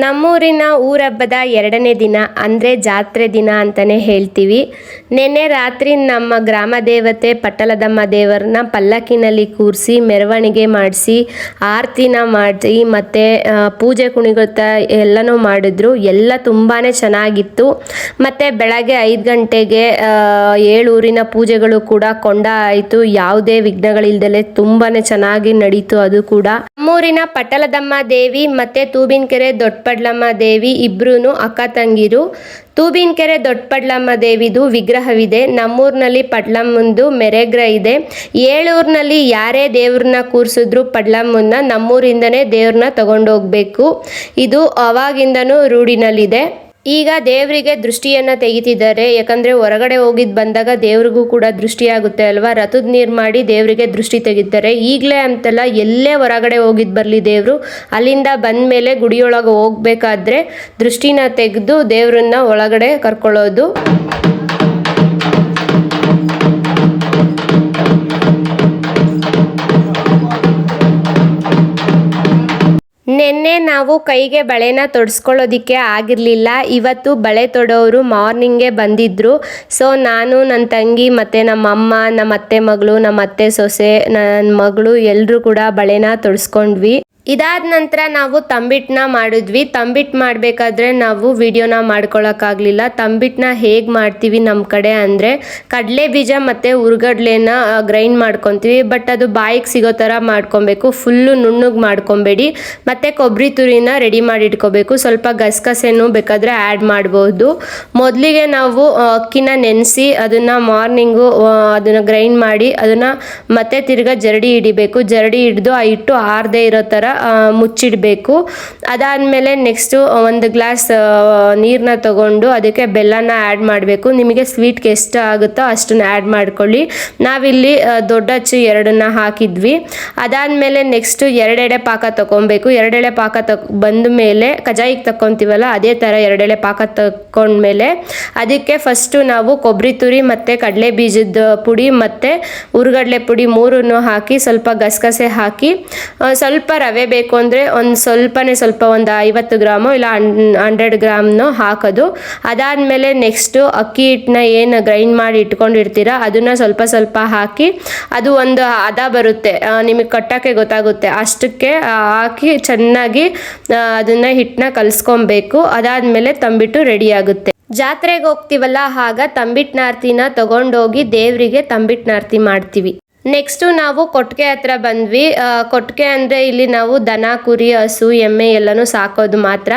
ನಮ್ಮೂರಿನ ಊರಹಬ್ಬದ 2ನೇ ದಿನ ಅಂದರೆ ಜಾತ್ರೆ ದಿನ ಅಂತಲೇ ಹೇಳ್ತೀವಿ. ನಿನ್ನೆ ರಾತ್ರಿ ನಮ್ಮ ಗ್ರಾಮ ದೇವತೆ ಪಟ್ಟಲದಮ್ಮ ದೇವರನ್ನ ಪಲ್ಲಕ್ಕಿನಲ್ಲಿ ಕೂರಿಸಿ ಮೆರವಣಿಗೆ ಮಾಡಿಸಿ ಆರತಿನ ಮಾಡಿ ಮತ್ತು ಪೂಜೆ ಕುಣಿಗೊತ್ತ ಎಲ್ಲನೂ ಮಾಡಿದ್ರು. ಎಲ್ಲ ತುಂಬಾ ಚೆನ್ನಾಗಿತ್ತು. ಮತ್ತು ಬೆಳಗ್ಗೆ 5 ಗಂಟೆಗೆ 7 ಊರಿನ ಪೂಜೆಗಳು ಕೂಡ ಕೊಂಡ ಆಯಿತು. ಯಾವುದೇ ವಿಘ್ನಗಳಿಲ್ದಲೆ ತುಂಬಾ ಚೆನ್ನಾಗಿ ನಡೀತು. ಅದು ಕೂಡ ನಮ್ಮೂರಿನ ಪಟ್ಟಲದಮ್ಮ ದೇವಿ ಮತ್ತು ತೂಬಿನಕೆರೆ ದೊಡ್ಡಪಡ್ಲಮ್ಮ ದೇವಿ ಇಬ್ಬರೂ ಅಕ್ಕ ತಂಗಿರು. ತೂಬಿನಕೆರೆ ದೊಡ್ಡಪಡ್ಲಮ್ಮ ದೇವಿದು ವಿಗ್ರಹವಿದೆ. ನಮ್ಮೂರಿನಲ್ಲಿ ಪಡ್ಲಮ್ಮಂದು ಮೆರೆಗ್ರ ಇದೆ. 7 ಊರಿನಲ್ಲಿ ಯಾರೇ ದೇವ್ರನ್ನ ಕೂರಿಸಿದ್ರು ಪಡ್ಲಮ್ಮನ್ನ ನಮ್ಮೂರಿಂದನೇ ದೇವ್ರನ್ನ ತಗೊಂಡೋಗ್ಬೇಕು. ಇದು ಅವಾಗಿಂದನೂ ರೂಢಿನಲ್ಲಿದೆ. ಈಗ ದೇವರಿಗೆ ದೃಷ್ಟಿಯನ್ನು ತೆಗಿತಿದ್ದಾರೆ. ಯಾಕಂದರೆ ಹೊರಗಡೆ ಹೋಗಿದ್ದು ಬಂದಾಗ ದೇವ್ರಿಗೂ ಕೂಡ ದೃಷ್ಟಿಯಾಗುತ್ತೆ ಅಲ್ವಾ. ರಥದ ನೀರು ಮಾಡಿ ದೇವರಿಗೆ ದೃಷ್ಟಿ ತೆಗಿತಾರೆ. ಈಗಲೇ ಅಂತಲ್ಲ, ಎಲ್ಲೇ ಹೊರಗಡೆ ಹೋಗಿದ್ದು ಬರಲಿ ದೇವರು, ಅಲ್ಲಿಂದ ಬಂದ ಮೇಲೆ ಗುಡಿಯೊಳಗೆ ಹೋಗ್ಬೇಕಾದ್ರೆ ದೃಷ್ಟಿನ ತೆಗೆದು ದೇವ್ರನ್ನ ಒಳಗಡೆ ಕರ್ಕೊಳ್ಳೋದು. ನಿನ್ನೆ ನಾವು ಕೈಗೆ ಬಳೆನ ತೊಡಿಸ್ಕೊಳ್ಳೋದಕ್ಕೆ ಆಗಿರಲಿಲ್ಲ. ಇವತ್ತು ಬಳೆ ತೊಡೋರು ಮಾರ್ನಿಂಗೇ ಬಂದಿದ್ದರು. ಸೊ ನಾನು, ನನ್ನ ತಂಗಿ ಮತ್ತು ನಮ್ಮಮ್ಮ, ನಮ್ಮ ಅತ್ತೆ ಮಗಳು, ನಮ್ಮ ಅತ್ತೆ ಸೊಸೆ, ನನ್ನ ಮಗಳು ಎಲ್ಲರೂ ಕೂಡ ಬಳೆನ ತೊಡಿಸ್ಕೊಂಡ್ವಿ. ಇದಾದ ನಂತರ ನಾವು ತಂಬಿಟ್ಟನ್ನ ಮಾಡಿದ್ವಿ. ತಂಬಿಟ್ಟು ಮಾಡಬೇಕಾದ್ರೆ ನಾವು ವಿಡಿಯೋನ ಮಾಡ್ಕೊಳಕ್ಕಾಗಲಿಲ್ಲ. ತಂಬಿಟ್ಟನ್ನ ಹೇಗೆ ಮಾಡ್ತೀವಿ ನಮ್ಮ ಕಡೆ ಅಂದರೆ, ಕಡಲೆ ಬೀಜ ಮತ್ತು ಹುರ್ಗಡ್ಲೆನ ಗ್ರೈಂಡ್ ಮಾಡ್ಕೊತೀವಿ. ಬಟ್ ಅದು ಬಾಯಿಗೆ ಸಿಗೋ ಥರ ಮಾಡ್ಕೊಬೇಕು. ಫುಲ್ಲು ನುಣ್ಣಗೆ ಮಾಡ್ಕೊಬೇಡಿ. ಮತ್ತು ಕೊಬ್ಬರಿ ತುರಿನ ರೆಡಿ ಮಾಡಿ ಇಟ್ಕೋಬೇಕು. ಸ್ವಲ್ಪ ಗಸಗಸೆನೂ ಬೇಕಾದರೆ ಆ್ಯಡ್ ಮಾಡ್ಬೋದು. ಮೊದಲಿಗೆ ನಾವು ಅಕ್ಕಿನ ನೆನೆಸಿ ಅದನ್ನು ಮಾರ್ನಿಂಗು ಅದನ್ನು ಗ್ರೈಂಡ್ ಮಾಡಿ ಅದನ್ನು ಮತ್ತೆ ತಿರ್ಗಾ ಜರಡಿ ಹಿಡಿಬೇಕು. ಜರಡಿ ಹಿಡಿದು ಆ ಹಿಟ್ಟು ಆರದೇ ಇರೋ ಥರ ಮುಚ್ಚಿಡಬೇಕು. ಅದಾದಮೇಲೆ ನೆಕ್ಸ್ಟು 1 ಗ್ಲಾಸ್ ನೀರನ್ನ ತಗೊಂಡು ಅದಕ್ಕೆ ಬೆಲ್ಲನ ಆ್ಯಡ್ ಮಾಡಬೇಕು. ನಿಮಗೆ ಸ್ವೀಟ್ಗೆ ಎಷ್ಟು ಆಗುತ್ತೋ ಅಷ್ಟನ್ನು ಆ್ಯಡ್ ಮಾಡ್ಕೊಳ್ಳಿ. ನಾವಿಲ್ಲಿ ದೊಡ್ಡ ಅಚ್ಚು 2 ಹಾಕಿದ್ವಿ. ಅದಾದಮೇಲೆ ನೆಕ್ಸ್ಟು 2 ಎಳೆ ಪಾಕ ತಗೊಬೇಕು. 2 ಎಳೆ ಪಾಕ ಬಂದ ಮೇಲೆ ಕಜಾಯಿಗೆ ತಗೊತೀವಲ್ಲ ಅದೇ ಥರ 2 ಎಳೆ ಪಾಕ ತಗೊಂಡ್ಮೇಲೆ ಅದಕ್ಕೆ ಫಸ್ಟು ನಾವು ಕೊಬ್ಬರಿ ತುರಿ ಮತ್ತು ಕಡಲೆ ಬೀಜದ ಪುಡಿ ಮತ್ತು ಹುರ್ಗಡ್ಲೆ ಪುಡಿ 3 ಹಾಕಿ ಸ್ವಲ್ಪ ಗಸಗಸೆ ಹಾಕಿ ಸ್ವಲ್ಪ ರವೆ ಬೇಕು ಅಂದರೆ ಸ್ವಲ್ಪ ಒಂದು 50 ಗ್ರಾಮು ಇಲ್ಲ 100 ಗ್ರಾಮ್ನೋ ಹಾಕೋದು. ಅದಾದಮೇಲೆ ನೆಕ್ಸ್ಟು ಅಕ್ಕಿ ಹಿಟ್ಟನ್ನ ಏನು ಗ್ರೈಂಡ್ ಮಾಡಿ ಇಟ್ಕೊಂಡಿರ್ತೀರ ಅದನ್ನು ಸ್ವಲ್ಪ ಹಾಕಿ ಅದು ಒಂದು ಹದ ಬರುತ್ತೆ, ನಿಮಗೆ ಕಟ್ಟೋಕ್ಕೆ ಗೊತ್ತಾಗುತ್ತೆ. ಅಷ್ಟಕ್ಕೆ ಹಾಕಿ ಚೆನ್ನಾಗಿ ಅದನ್ನು ಹಿಟ್ಟನ್ನ ಕಲಿಸ್ಕೊಬೇಕು. ಅದಾದಮೇಲೆ ತಂಬಿಟ್ಟು ರೆಡಿ ಆಗುತ್ತೆ. ಜಾತ್ರೆಗೆ ಹೋಗ್ತೀವಲ್ಲ ಆಗ ತಂಬಿಟ್ಟನಾರ್ತಿನ ತಗೊಂಡೋಗಿ ದೇವರಿಗೆ ತಂಬಿಟ್ಟನಾರ್ತಿ ಮಾಡ್ತೀವಿ. ನೆಕ್ಸ್ಟು ನಾವು ಕೊಟ್ಟಿಗೆ ಹತ್ರ ಬಂದ್ವಿ. ಕೊಟ್ಟಿಗೆ ಅಂದರೆ ಇಲ್ಲಿ ನಾವು ದನ, ಕುರಿ, ಹಸು, ಎಮ್ಮೆ ಎಲ್ಲನೂ ಸಾಕೋದು ಮಾತ್ರ.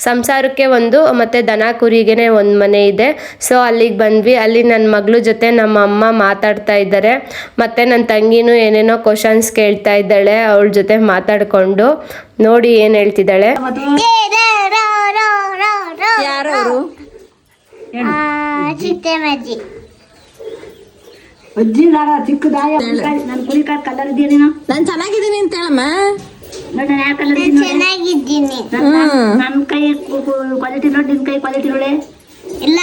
ಸಂಸಾರಕ್ಕೆ ಒಂದು ಮತ್ತು ದನ ಕುರಿಗೇ ಒಂದು ಮನೆ ಇದೆ. ಸೊ ಅಲ್ಲಿಗೆ ಬಂದ್ವಿ. ಅಲ್ಲಿ ನನ್ನ ಮಗಳ ಜೊತೆ ನಮ್ಮ ಅಮ್ಮ ಮಾತಾಡ್ತಾ ಇದ್ದಾರೆ. ಮತ್ತು ನನ್ನ ತಂಗಿನೂ ಏನೇನೋ ಕ್ವಶನ್ಸ್ ಕೇಳ್ತಾ ಇದ್ದಾಳೆ. ಅವಳ ಜೊತೆ ಮಾತಾಡಿಕೊಂಡು ನೋಡಿ ಏನು ಹೇಳ್ತಿದ್ದಾಳೆ. ಅಜ್ಜಿನಾಗ ಚಿಕ್ಕದಾಯ ನನ್ನ ಕುರಿಕಾಯಿ ಕಲರ್ ಇದೀನಿ. ನಾನು ಚೆನ್ನಾಗಿದ್ದೀನಿ ಅಂತ ಹೇಳಮ್ಮ. ನೋಡಿ ನಾನು ಯಾವ ಕಲರ್ ಚೆನ್ನಾಗಿದ್ದೀನಿ. ನನ್ನ ಕೈ ಕ್ವಾಲಿಟಿ ನೋಡಿ, ನಿನ್ನ ಕೈ ಕ್ವಾಲಿಟಿ ನೋಡಿ. ಇಲ್ಲ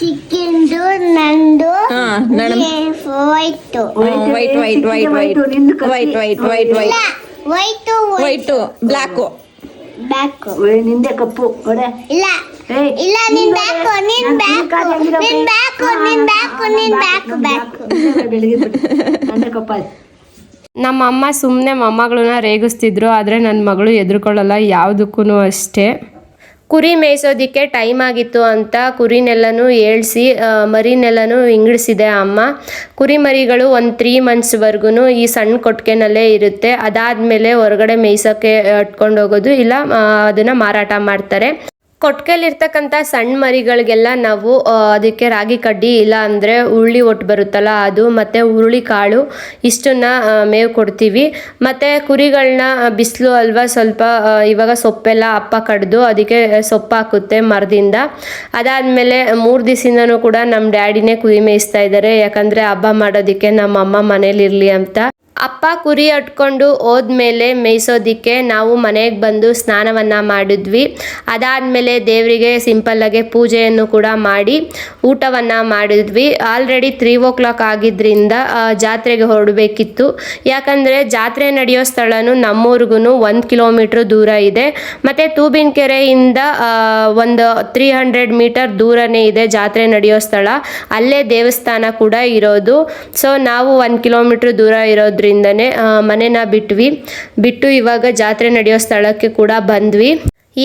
ಚಿಕ್ಕಂದು ನಂದು white white white white white white white white white white black back. ನಿಂದೆ ಕಪ್ಪು ಒಡೆ. ಇಲ್ಲ ಇಲ್ಲ ನಿನ್ ಬ್ಯಾಕ್ ನಿನ್ ಬ್ಯಾಕ್ ನಿನ್ ಬ್ಯಾಕ್ ನಿನ್ ಬ್ಯಾಕ್ ನಿನ್ ಬ್ಯಾಕ್ ಬ್ಯಾಕ್ ಬೆಳಿಗ್ಗೆ ನಂದೆ ಕಪ್ಪ. ನಮ್ಮ ಅಮ್ಮ ಸುಮ್ಮನೆ ಮೊಮ್ಮಗಳನ್ನ ರೇಗಿಸ್ತಿದ್ರು. ಆದರೆ ನನ್ನ ಮಗಳು ಎದುರ್ಕೊಳ್ಳಲ್ಲ ಯಾವುದಕ್ಕೂ ಅಷ್ಟೇ. ಕುರಿ ಮೇಯಿಸೋದಕ್ಕೆ ಟೈಮ್ ಆಗಿತ್ತು ಅಂತ ಕುರಿನೆಲ್ಲನೂ ಏಳಿಸಿ ಮರಿನೆಲ್ಲನೂ ಇಂಗಿಡಿಸಿದೆ ಅಮ್ಮ. ಕುರಿ ಮರಿಗಳು ಒಂದು 3 ಮಂತ್ಸ್ವರೆಗೂ ಈ ಸಣ್ಣ ಕೊಟ್ಟಿಗೆನಲ್ಲೇ ಇರುತ್ತೆ. ಅದಾದಮೇಲೆ ಹೊರಗಡೆ ಮೇಯ್ಸೋಕ್ಕೆ ಇಟ್ಕೊಂಡು ಹೋಗೋದು, ಇಲ್ಲ ಅದನ್ನು ಮಾರಾಟ ಮಾಡ್ತಾರೆ. ಕೊಟ್ಟಿಗೆಲಿರ್ತಕ್ಕಂಥ ಸಣ್ಣ ಮರಿಗಳಿಗೆಲ್ಲ ನಾವು ಅದಕ್ಕೆ ರಾಗಿ ಕಡ್ಡಿ ಇಲ್ಲ ಅಂದರೆ ಹುರುಳಿ ಒಟ್ಟು ಬರುತ್ತಲ್ಲ ಅದು ಮತ್ತು ಹುರುಳಿ ಕಾಳು ಇಷ್ಟನ್ನು ಮೇವು ಕೊಡ್ತೀವಿ. ಮತ್ತು ಕುರಿಗಳನ್ನ ಬಿಸಿಲು ಅಲ್ವಾ, ಸ್ವಲ್ಪ ಇವಾಗ ಸೊಪ್ಪೆಲ್ಲ ಅಪ್ಪ ಕಡ್ದು ಅದಕ್ಕೆ ಸೊಪ್ಪು ಹಾಕುತ್ತೆ ಮರದಿಂದ. ಅದಾದಮೇಲೆ 3 ದಿವಸದಿಂದನೂ ಕೂಡ ನಮ್ಮ ಡ್ಯಾಡಿನೇ ಕುರಿ ಮೇಯಿಸ್ತಾ ಇದ್ದಾರೆ. ಯಾಕಂದರೆ ಹಬ್ಬ ಮಾಡೋದಕ್ಕೆ ನಮ್ಮ ಅಮ್ಮ ಮನೇಲಿರಲಿ ಅಂತ. ಅಪ್ಪ ಕುರಿ ಅಟ್ಕೊಂಡು ಹೋದ್ಮೇಲೆ ಮೇಯಿಸೋದಕ್ಕೆ ನಾವು ಮನೆಗೆ ಬಂದು ಸ್ನಾನವನ್ನು ಮಾಡಿದ್ವಿ. ಅದಾದಮೇಲೆ ದೇವರಿಗೆ ಸಿಂಪಲ್ಲಾಗೆ ಪೂಜೆಯನ್ನು ಕೂಡ ಮಾಡಿ ಊಟವನ್ನು ಮಾಡಿದ್ವಿ. ಆಲ್ರೆಡಿ 3 ಆಗಿದ್ದರಿಂದ ಜಾತ್ರೆಗೆ ಹೊರಡಬೇಕಿತ್ತು. ಯಾಕಂದರೆ ಜಾತ್ರೆ ನಡೆಯೋ ಸ್ಥಳನೂ ನಮ್ಮೂರಿಗೂ 1 ಕಿಲೋಮೀಟ್ರ್ ದೂರ ಇದೆ. ಮತ್ತು ತೂಬಿನಕೆರೆಯಿಂದ ಒಂದು 300 ಮೀಟರ್ ದೂರನೇ ಇದೆ ಜಾತ್ರೆ ನಡೆಯೋ ಸ್ಥಳ. ಅಲ್ಲೇ ದೇವಸ್ಥಾನ ಕೂಡ ಇರೋದು. ಸೊ ನಾವು 1 ಕಿಲೋಮೀಟ್ರ್ ದೂರ ಇರೋದ್ರಿಂದ ಮನೆನ ಬಿಟ್ಟು ಇವಾಗ ಜಾತ್ರೆ ನಡೆಯೋ ಸ್ಥಳಕ್ಕೆ ಕೂಡ ಬಂದ್ವಿ.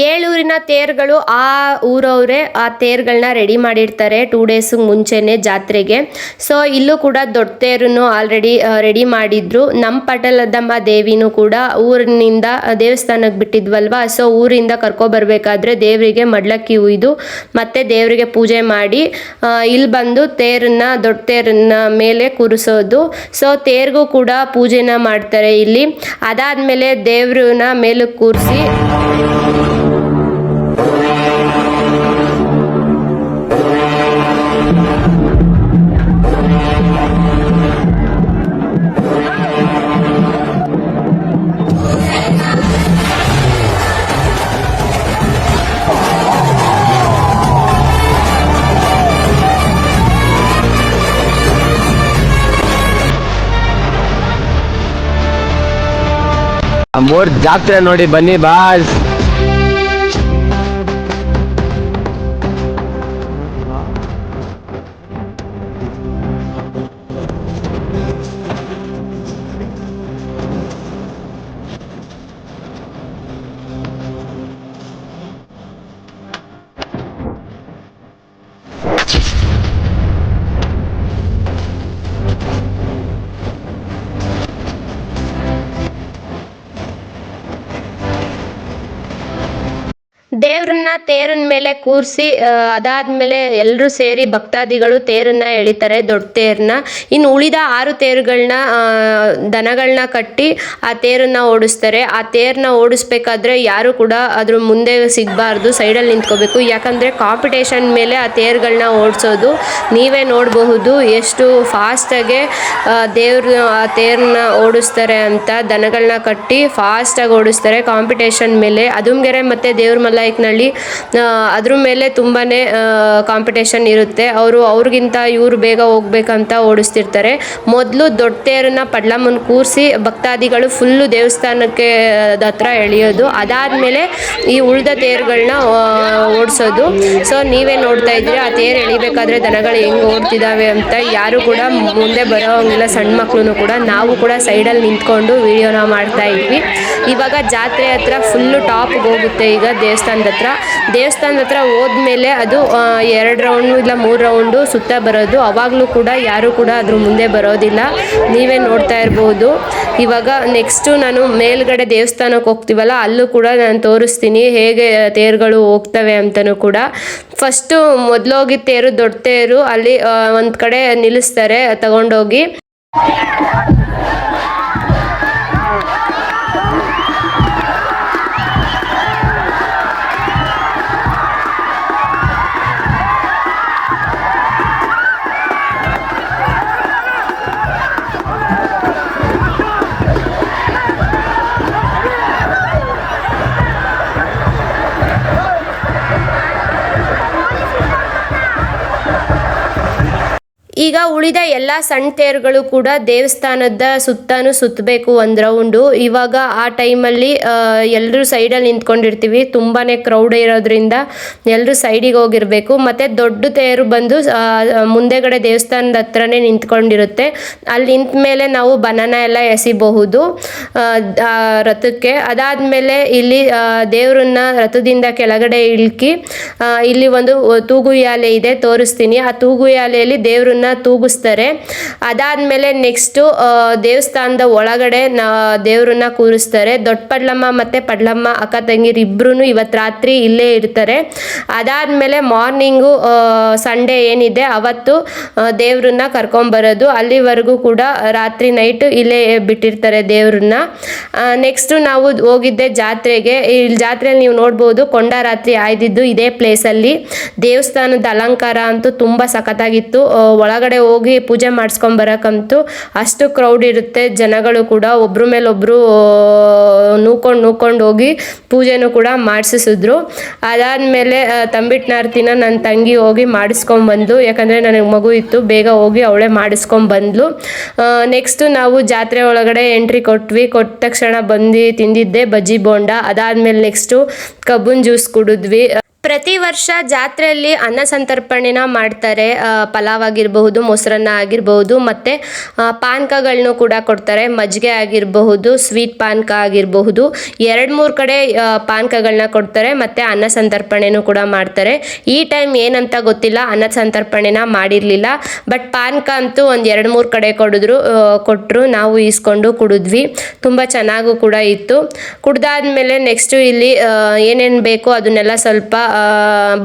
7 ಊರಿನ ತೇರುಗಳು ಆ ಊರವರೇ ಆ ತೇರುಗಳನ್ನ ರೆಡಿ ಮಾಡಿರ್ತಾರೆ 2 ಡೇಸ್ ಮುಂಚೆನೇ ಜಾತ್ರೆಗೆ. ಸೊ ಇಲ್ಲೂ ಕೂಡ ದೊಡ್ಡ ತೇರನ್ನು ಆಲ್ರೆಡಿ ರೆಡಿ ಮಾಡಿದ್ರು. ನಮ್ಮ ಪಟಲದಮ್ಮ ದೇವಿನೂ ಕೂಡ ಊರಿನಿಂದ ದೇವಸ್ಥಾನಕ್ಕೆ ಬಿಟ್ಟಿದ್ವಲ್ವ, ಸೊ ಊರಿಂದ ಕರ್ಕೊಬರ್ಬೇಕಾದ್ರೆ ದೇವರಿಗೆ ಮಡ್ಲಕ್ಕಿ ಉಯ್ದು ಮತ್ತೆ ದೇವರಿಗೆ ಪೂಜೆ ಮಾಡಿ ಇಲ್ಲಿ ಬಂದು ದೊಡ್ಡ ತೇರನ್ನ ಮೇಲೆ ಕೂರಿಸೋದು. ಸೊ ತೇರ್ಗೂ ಕೂಡ ಪೂಜೆನ ಮಾಡ್ತಾರೆ ಇಲ್ಲಿ. ಅದಾದಮೇಲೆ ದೇವ್ರನ್ನ ಮೇಲಕ್ಕೆ ಕೂರಿಸಿ ಮೂರ್ ಜಾತ್ರೆ ನೋಡಿ ಬನ್ನಿ ಬಾಸ್. ದೇವ್ರನ್ನ ತೇರಿನ ಮೇಲೆ ಕೂರಿಸಿ ಅದಾದ್ಮೇಲೆ ಎಲ್ಲರೂ ಸೇರಿ ಭಕ್ತಾದಿಗಳು ತೇರನ್ನ ಎಳಿತಾರೆ, ದೊಡ್ಡ ತೇರನ್ನ. ಇನ್ನು ಉಳಿದ 6 ತೇರುಗಳನ್ನ ದನಗಳನ್ನ ಕಟ್ಟಿ ಆ ತೇರನ್ನ ಓಡಿಸ್ತಾರೆ. ಆ ತೇರನ್ನ ಓಡಿಸ್ಬೇಕಾದ್ರೆ ಯಾರು ಕೂಡ ಅದ್ರ ಮುಂದೆ ಸಿಗಬಾರ್ದು, ಸೈಡಲ್ಲಿ ನಿಂತ್ಕೋಬೇಕು. ಯಾಕಂದರೆ ಕಾಂಪಿಟೇಷನ್ ಮೇಲೆ ಆ ತೇರುಗಳನ್ನ ಓಡಿಸೋದು. ನೀವೇ ನೋಡಬಹುದು ಎಷ್ಟು ಫಾಸ್ಟಾಗೆ ದೇವ್ರ ಆ ತೇರನ್ನ ಓಡಿಸ್ತಾರೆ ಅಂತ. ದನಗಳನ್ನ ಕಟ್ಟಿ ಫಾಸ್ಟಾಗಿ ಓಡಿಸ್ತಾರೆ ಕಾಂಪಿಟೇಷನ್ ಮೇಲೆ. ಅದುಮ್ಗೆರೆ ಮತ್ತು ದೇವ್ರ ಮಲ್ಲಯ್ಯನಹಳ್ಳಿ ಅದ್ರ ಮೇಲೆ ತುಂಬಾ ಕಾಂಪಿಟೇಷನ್ ಇರುತ್ತೆ. ಅವ್ರಿಗಿಂತ ಇವ್ರು ಬೇಗ ಹೋಗ್ಬೇಕಂತ ಓಡಿಸ್ತಿರ್ತಾರೆ. ಮೊದಲು ದೊಡ್ಡ ತೇರನ್ನ ಪಡ್ಲಮ್ಮನ ಕೂರಿಸಿ ಭಕ್ತಾದಿಗಳು ಫುಲ್ಲು ದೇವಸ್ಥಾನಕ್ಕೆ ಹತ್ರ ಎಳೆಯೋದು. ಅದಾದಮೇಲೆ ಈ ಉಳಿದ ತೇರುಗಳನ್ನ ಓಡಿಸೋದು. ಸೊ ನೀವೇ ನೋಡ್ತಾ ಇದ್ರಿ ಆ ತೇರು ಎಳಿಬೇಕಾದ್ರೆ ದನಗಳು ಹೆಂಗೆ ಓಡ್ತಿದ್ದಾವೆ ಅಂತ. ಯಾರು ಕೂಡ ಮುಂದೆ ಬರೋಂಗಿಲ್ಲ, ಸಣ್ಣ ಮಕ್ಕಳು ಕೂಡ. ನಾವು ಕೂಡ ಸೈಡಲ್ಲಿ ನಿಂತ್ಕೊಂಡು ವಿಡಿಯೋನ ಮಾಡ್ತಾ ಇದ್ವಿ. ಇವಾಗ ಜಾತ್ರೆ ಹತ್ರ ಫುಲ್ಲು ಟಾಪ್ಗೆ ಹೋಗುತ್ತೆ ಈಗ ದೇವಸ್ಥಾನದ ಹತ್ರ ಹೋದ್ಮೇಲೆ ಅದು 2 ರೌಂಡು ಇಲ್ಲ 3 ರೌಂಡು ಸುತ್ತ ಬರೋದು. ಅವಾಗಲೂ ಕೂಡ ಯಾರು ಕೂಡ ಅದ್ರ ಮುಂದೆ ಬರೋದಿಲ್ಲ, ನೀವೇ ನೋಡ್ತಾ ಇರ್ಬೋದು. ಇವಾಗ ನೆಕ್ಸ್ಟು ನಾನು ಮೇಲ್ಗಡೆ ದೇವಸ್ಥಾನಕ್ಕೆ ಹೋಗ್ತೀವಲ್ಲ, ಅಲ್ಲೂ ಕೂಡ ನಾನು ತೋರಿಸ್ತೀನಿ ಹೇಗೆ ತೇರುಗಳು ಹೋಗ್ತವೆ ಅಂತಲೂ ಕೂಡ. ಫಸ್ಟು ಮೊದಲೋಗಿ ತೇರು, ದೊಡ್ಡ ತೇರು ಅಲ್ಲಿ ಒಂದು ಕಡೆ ನಿಲ್ಲಿಸ್ತಾರೆ ತಗೊಂಡೋಗಿ. ಈಗ ಉಳಿದ ಎಲ್ಲ ಸಣ್ಣ ತೇರುಗಳು ಕೂಡ ದೇವಸ್ಥಾನದ ಸುತ್ತನೂ ಸುತ್ತಬೇಕು 1 ರೌಂಡು. ಇವಾಗ ಆ ಟೈಮಲ್ಲಿ ಎಲ್ಲರೂ ಸೈಡಲ್ಲಿ ನಿಂತ್ಕೊಂಡಿರ್ತೀವಿ, ತುಂಬಾ ಕ್ರೌಡ್ ಇರೋದ್ರಿಂದ ಎಲ್ಲರೂ ಸೈಡಿಗೆ ಹೋಗಿರಬೇಕು. ಮತ್ತು ದೊಡ್ಡ ತೇರು ಬಂದು ಮುಂದೆಗಡೆ ದೇವಸ್ಥಾನದ ಹತ್ರನೇ ನಿಂತ್ಕೊಂಡಿರುತ್ತೆ. ಅಲ್ಲಿ ನಿಂತ ಮೇಲೆ ನಾವು ಬನಾನ ಎಲ್ಲ ಎಸಿಬಹುದು ರಥಕ್ಕೆ. ಅದಾದಮೇಲೆ ಇಲ್ಲಿ ದೇವ್ರನ್ನ ರಥದಿಂದ ಕೆಳಗಡೆ ಇಳ್ಕಿ ಇಲ್ಲಿ ಒಂದು ತೂಗುಯಾಲೆ ಇದೆ, ತೋರಿಸ್ತೀನಿ. ಆ ತೂಗುಯಾಲೆಯಲ್ಲಿ ದೇವ್ರನ್ನ ತೂಗಿಸ್ತಾರೆ. ಅದಾದ್ಮೇಲೆ ನೆಕ್ಸ್ಟು ದೇವಸ್ಥಾನದ ಒಳಗಡೆ ದೇವ್ರನ್ನ ಕೂರಿಸ್ತಾರೆ. ದೊಡ್ಡ ಪಡ್ಲಮ್ಮ ಮತ್ತು ಪಡ್ಲಮ್ಮ ಅಕ್ಕ ತಂಗಿರಿಬ್ರು ಇವತ್ತು ರಾತ್ರಿ ಇಲ್ಲೇ ಇರ್ತಾರೆ. ಅದಾದ್ಮೇಲೆ ಮಾರ್ನಿಂಗು ಸಂಡೇ ಏನಿದೆ ಅವತ್ತು ದೇವ್ರನ್ನ ಕರ್ಕೊಂಬರೋದು. ಅಲ್ಲಿವರೆಗೂ ಕೂಡ ರಾತ್ರಿ ನೈಟ್ ಇಲ್ಲೇ ಬಿಟ್ಟಿರ್ತಾರೆ ದೇವ್ರನ್ನ. ನೆಕ್ಸ್ಟು ನಾವು ಹೋಗಿದ್ದೆ ಜಾತ್ರೆಗೆ. ಇಲ್ಲಿ ಜಾತ್ರೆಯಲ್ಲಿ ನೀವು ನೋಡ್ಬೋದು ಕೊಂಡ ರಾತ್ರಿ ಆಯ್ದಿದ್ದು ಇದೇ ಪ್ಲೇಸಲ್ಲಿ. ದೇವಸ್ಥಾನದ ಅಲಂಕಾರ ಅಂತೂ ತುಂಬ ಸಖತ್ತಾಗಿತ್ತು. ಒಳಗಡೆ ಒಳಗಡೆ ಹೋಗಿ ಪೂಜೆ ಮಾಡಿಸ್ಕೊಂಬರಕ್ಕಂತೂ ಅಷ್ಟು ಕ್ರೌಡ್ ಇರುತ್ತೆ. ಜನಗಳು ಕೂಡ ಒಬ್ರ ಮೇಲೊಬ್ರು ನೂಕೊಂಡು ಹೋಗಿ ಪೂಜೆನೂ ಕೂಡ ಮಾಡಿಸಿದ್ರು. ಅದಾದಮೇಲೆ ತಂಬಿಟ್ನಾರ್ತಿನ ನನ್ನ ತಂಗಿ ಹೋಗಿ ಮಾಡಿಸ್ಕೊಂಬಂದ್ಲು, ಯಾಕಂದರೆ ನನಗೆ ಮಗು ಇತ್ತು, ಬೇಗ ಹೋಗಿ ಅವಳೇ ಮಾಡಿಸ್ಕೊಂಬಂದ್ಲು. ನೆಕ್ಸ್ಟು ನಾವು ಜಾತ್ರೆ ಒಳಗಡೆ ಎಂಟ್ರಿ ಕೊಟ್ಟ ತಕ್ಷಣ ಬಂದು ತಿಂದಿದ್ದೆ ಬಜ್ಜಿ ಬೋಂಡ. ಅದಾದಮೇಲೆ ನೆಕ್ಸ್ಟು ಕಬ್ಬನ್ ಜ್ಯೂಸ್ ಕುಡಿದ್ವಿ. ಪ್ರತಿ ವರ್ಷ ಜಾತ್ರೆಯಲ್ಲಿ ಅನ್ನ ಸಂತರ್ಪಣೆನ ಮಾಡ್ತಾರೆ. ಪಲಾವ್ ಆಗಿರಬಹುದು, ಮೊಸರನ್ನ ಆಗಿರಬಹುದು, ಮತ್ತು ಪಾನಕಗಳನ್ನೂ ಕೂಡ ಕೊಡ್ತಾರೆ. ಮಜ್ಜಿಗೆ ಆಗಿರಬಹುದು, ಸ್ವೀಟ್ ಪಾನಕ ಆಗಿರಬಹುದು, 2-3 ಕಡೆ ಪಾನಕಗಳನ್ನ ಕೊಡ್ತಾರೆ, ಮತ್ತು ಅನ್ನ ಸಂತರ್ಪಣೆನೂ ಕೂಡ ಮಾಡ್ತಾರೆ. ಈ ಟೈಮ್ ಏನಂತ ಗೊತ್ತಿಲ್ಲ, ಅನ್ನ ಸಂತರ್ಪಣೆನ ಮಾಡಿರಲಿಲ್ಲ. ಬಟ್ ಪಾನಕ ಅಂತೂ ಒಂದು 2-3 ಕಡೆ ಕೊಟ್ಟರು. ನಾವು ಈಸ್ಕೊಂಡು ಕುಡಿದ್ವಿ. ತುಂಬ ಚೆನ್ನಾಗೂ ಕೂಡ ಇತ್ತು. ಕುಡ್ದಾದ್ಮೇಲೆ ನೆಕ್ಸ್ಟು ಇಲ್ಲಿ ಏನೇನು ಬೇಕೋ ಅದನ್ನೆಲ್ಲ ಸ್ವಲ್ಪ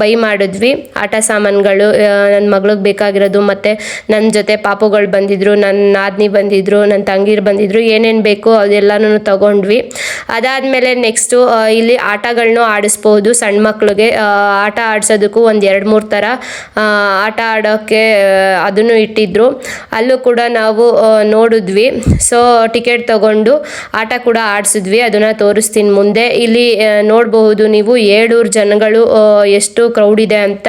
ಬೈ ಮಾಡಿದ್ವಿ. ಆಟ ಸಾಮಾನುಗಳು, ನನ್ನ ಮಗಳಿಗೆ ಬೇಕಾಗಿರೋದು, ಮತ್ತು ನನ್ನ ಜೊತೆ ಪಾಪುಗಳು ಬಂದಿದ್ರು, ನನ್ನ ನಾದಿನಿ ಬಂದಿದ್ರು, ನನ್ನ ತಂಗೀರು ಬಂದಿದ್ರು, ಏನೇನು ಬೇಕೋ ಅದೆಲ್ಲನೂ ತಗೊಂಡ್ವಿ. ಅದಾದಮೇಲೆ ನೆಕ್ಸ್ಟು ಇಲ್ಲಿ ಆಟಗಳನ್ನೂ ಆಡಿಸ್ಬೋದು ಸಣ್ಣ ಮಕ್ಕಳಿಗೆ. ಆಟ ಆಡಿಸೋದಕ್ಕೂ ಒಂದು 2-3 ಥರ ಆಟ ಆಡೋಕ್ಕೆ ಅದನ್ನು ಇಟ್ಟಿದ್ರು. ಅಲ್ಲೂ ಕೂಡ ನಾವು ನೋಡಿದ್ವಿ. ಸೊ ಟಿಕೆಟ್ ತಗೊಂಡು ಆಟ ಕೂಡ ಆಡಿಸಿದ್ವಿ. ಅದನ್ನು ತೋರಿಸ್ತೀನಿ ಮುಂದೆ. ಇಲ್ಲಿ ನೋಡಬಹುದು ನೀವು 700 ಜನಗಳು ಎಷ್ಟು ಕ್ರೌಡ್ ಇದೆ ಅಂತ.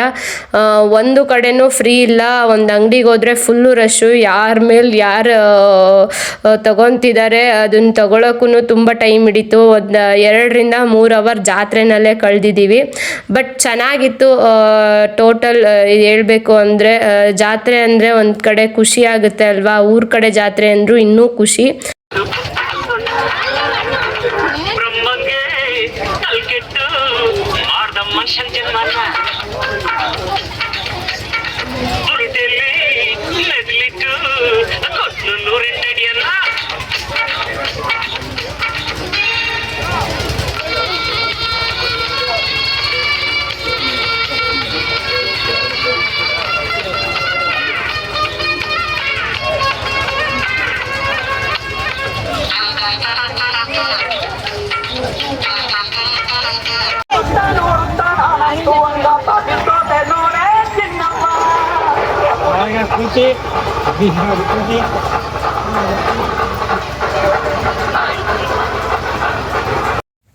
ಒಂದು ಕಡೆನೂ ಫ್ರೀ ಇಲ್ಲ. ಒಂದು ಅಂಗಡಿಗೆ ಹೋದರೆ ಫುಲ್ಲು ರಶ್ಶು. ಯಾರ ಮೇಲೆ ಯಾರು ತಗೊತಿದ್ದಾರೆ ಅದನ್ನು ತಗೊಳಕ್ಕೂ ತುಂಬ ಟೈಮ್ ಹಿಡಿತು. ಒಂದು 2-3 ಅವರ್ ಜಾತ್ರೆನಲ್ಲೇ ಕಳೆದಿದ್ದೀವಿ. ಬಟ್ ಚೆನ್ನಾಗಿತ್ತು. ಟೋಟಲ್ ಹೇಳಬೇಕು ಅಂದರೆ ಜಾತ್ರೆ ಅಂದರೆ ಒಂದು ಕಡೆ ಖುಷಿ ಆಗುತ್ತೆ ಅಲ್ವಾ. ಊರ ಕಡೆ ಜಾತ್ರೆ ಅಂದರೂ ಇನ್ನೂ ಖುಷಿ.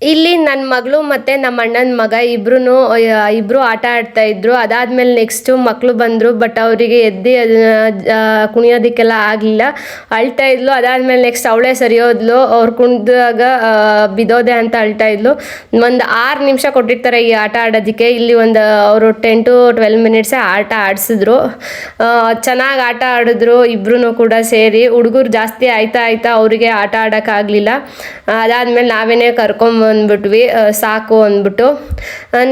ಇಲ್ಲಿ ನನ್ನ ಮಗಳು ಮತ್ತು ನಮ್ಮ ಅಣ್ಣನ ಮಗ ಇಬ್ಬರು ಆಟ ಆಡ್ತಾ ಇದ್ರು. ಅದಾದಮೇಲೆ ನೆಕ್ಸ್ಟು ಮಕ್ಕಳು ಬಂದರು. ಬಟ್ ಅವರಿಗೆ ಎದ್ದು ಕುಣಿಯೋದಕ್ಕೆಲ್ಲ ಆಗಲಿಲ್ಲ, ಅಳ್ತಾ ಇದ್ಲು. ಅದಾದಮೇಲೆ ನೆಕ್ಸ್ಟ್ ಅವಳೇ ಸರಿ ಹೋದ್ಲು. ಅವ್ರು ಕುಣಿದಾಗ ಬಿದ್ದೋದೆ ಅಂತ ಅಳ್ತಾ ಇದ್ಲು. ಒಂದು 6 ನಿಮಿಷ ಕೊಟ್ಟಿರ್ತಾರೆ ಈ ಆಟ ಆಡೋದಕ್ಕೆ. ಇಲ್ಲಿ ಅವರು 10 to 12 ಮಿನಿಟ್ಸೇ ಆಟ ಆಡಿಸಿದ್ರು. ಚೆನ್ನಾಗಿ ಆಟ ಆಡಿದ್ರು ಇಬ್ಬರೂ ಕೂಡ ಸೇರಿ. ಹುಡುಗರು ಜಾಸ್ತಿ ಆಯ್ತಾ ಅವರಿಗೆ ಆಟ ಆಡೋಕ್ಕಾಗಲಿಲ್ಲ. ಅದಾದಮೇಲೆ ನಾವೇನೇ ಕರ್ಕೊಂಬಂದ್ಬಿಟ್ವಿ, ಸಾಕು ಅಂದ್ಬಿಟ್ಟು.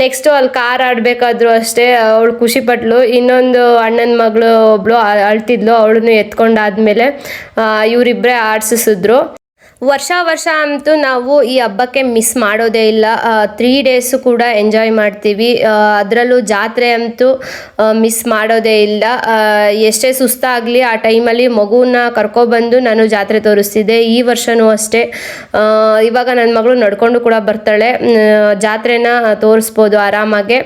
ನೆಕ್ಸ್ಟು ಅಲ್ಲಿ ಕಾರ್ ಆಡಬೇಕಾದ್ರೂ ಅಷ್ಟೇ ಅವಳು ಖುಷಿ ಪಟ್ಲು. ಇನ್ನೊಂದು ಅಣ್ಣನ ಮಗಳು ಒಬ್ಳು ಅಳ್ತಿದ್ಲು, ಅವಳನ್ನು ಎತ್ಕೊಂಡಾದ್ಮೇಲೆ ಇವರಿಬ್ಬರೇ ಆಡಿಸಿದ್ರು. ವರ್ಷ ಅಂತೂ ನಾವು ಈ ಹಬ್ಬಕ್ಕೆ ಮಿಸ್ ಮಾಡೋದೇ ಇಲ್ಲ. 3 ಡೇಸು ಕೂಡ ಎಂಜಾಯ್ ಮಾಡ್ತೀವಿ. ಅದರಲ್ಲೂ ಜಾತ್ರೆ ಅಂತೂ ಮಿಸ್ ಮಾಡೋದೇ ಇಲ್ಲ. ಎಷ್ಟೇ ಸುಸ್ತಾಗಲಿ ಆ ಟೈಮಲ್ಲಿ ಮಗುವನ್ನ ಕರ್ಕೊಬಂದು ನಾನು ಜಾತ್ರೆ ತೋರಿಸ್ತಿದ್ದೆ. ಈ ವರ್ಷವೂ ಅಷ್ಟೇ. ಇವಾಗ ನನ್ನ ಮಗಳು ನಡ್ಕೊಂಡು ಕೂಡ ಬರ್ತಾಳೆ. ಜಾತ್ರೆನ ತೋರಿಸ್ಬೋದು ಆರಾಮಾಗೆ.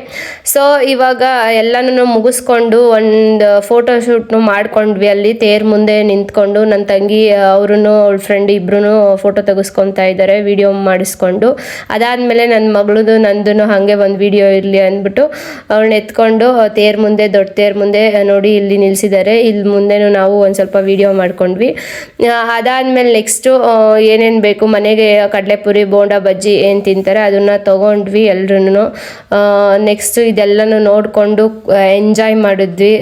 ಸೊ ಇವಾಗ ಎಲ್ಲನೂ ಮುಗಿಸ್ಕೊಂಡು ಒಂದು ಫೋಟೋಶೂಟ್ನು ಮಾಡ್ಕೊಂಡ್ವಿ. ಅಲ್ಲಿ ತೇರ್ ಮುಂದೆ ನಿಂತ್ಕೊಂಡು ನನ್ನ ತಂಗಿ ಅವ್ರೂ ಅವಳ ಫ್ರೆಂಡ್ ಇಬ್ರು ಫೋಟೋ ತೆಗೆಸ್ಕೊತಾ ಇದ್ದಾರೆ, ವಿಡಿಯೋ ಮಾಡಿಸ್ಕೊಂಡು. ಅದಾದಮೇಲೆ ನನ್ನ ಮಗಳದು ನಂದು ಹಾಗೆ ಒಂದು ವಿಡಿಯೋ ಇರಲಿ ಅಂದ್ಬಿಟ್ಟು ಅವಳನ್ನ ಎತ್ಕೊಂಡು ದೊಡ್ಡ ತೇರ್ ಮುಂದೆ ನೋಡಿ ಇಲ್ಲಿ ನಿಲ್ಲಿಸಿದ್ದಾರೆ. ಇಲ್ಲಿ ಮುಂದೆನೂ ನಾವು ಒಂದು ಸ್ವಲ್ಪ ವಿಡಿಯೋ ಮಾಡ್ಕೊಂಡ್ವಿ. ಅದಾದಮೇಲೆ ನೆಕ್ಸ್ಟು ಏನೇನು ಬೇಕು ಮನೆಗೆ, ಕಡಲೆಪುರಿ, ಬೋಂಡ, ಬಜ್ಜಿ ಏನು ತಿಂತಾರೆ ಅದನ್ನು ತೊಗೊಂಡ್ವಿ ಎಲ್ರೂ. ನೆಕ್ಸ್ಟು ಇದೆಲ್ಲನೂ ನೋಡಿಕೊಂಡು ಎಂಜಾಯ್ ಮಾಡಿದ್ವಿ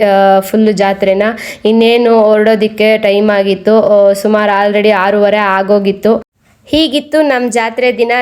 ಫುಲ್ಲು ಜಾತ್ರೆನ. ಇನ್ನೇನು ಹೊರಡೋದಕ್ಕೆ ಟೈಮ್ ಆಗಿತ್ತು. ಸುಮಾರು ಆಲ್ರೆಡಿ 6:30 ಆಗೋಗಿತ್ತು. ಹೀಗಿತ್ತು ನಮ್ಮ ಜಾತ್ರೆ ದಿನ.